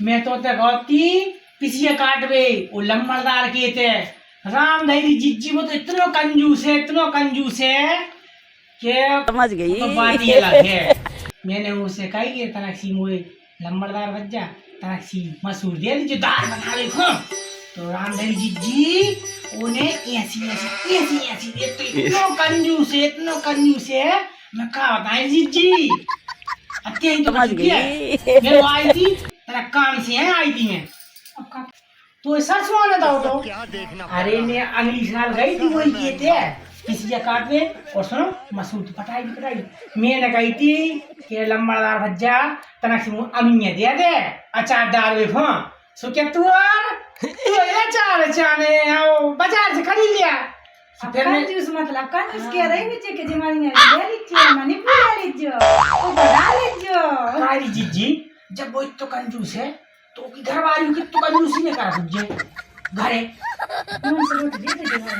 मैं तो ते गौती पिछले काटवे वो लंबरदार के थे राम धैरी जिज्जी वो तो इतना कंजूस है कि समझ गई। तो बात ये अलग है। मैंने उसे कही कि तनाक्षी मोए लंबरदार बच जा तनाक्षी मसूर दे दीजिए दाल बना ले तो राम धैरी जिज्जी उन्हें ऐसी तो इतना कंजूस है मैं क्या बताएं जिज्जी अत्या ही तो समझ बची है गई। मैं वो आई थी तेरा काम से है आई थी मैं अब का तो सच माने था वो तो अरे मैं अगली साल गई थी वही किए थे किसी काटवे और सुनो मसूर तो पटाई मैंने कही थी कि लंबरदार भज्जा तनाक्षी मुँह अमीने दे दे अचार डाल दे हाँ सो क्या तू अचार अचाने बाजार से खरीद लिया फिर मैं जूस मतलब कंजूस के रही नीचे के जमाने में ले लीजिए मणिपुर ले लीजिए वो बड़ा लीजिए कारी जीजी जब वो इतना कंजूस है तो की घर वाली की तो कंजूसी नहीं करा सकते घरे कौन से लोग दे दे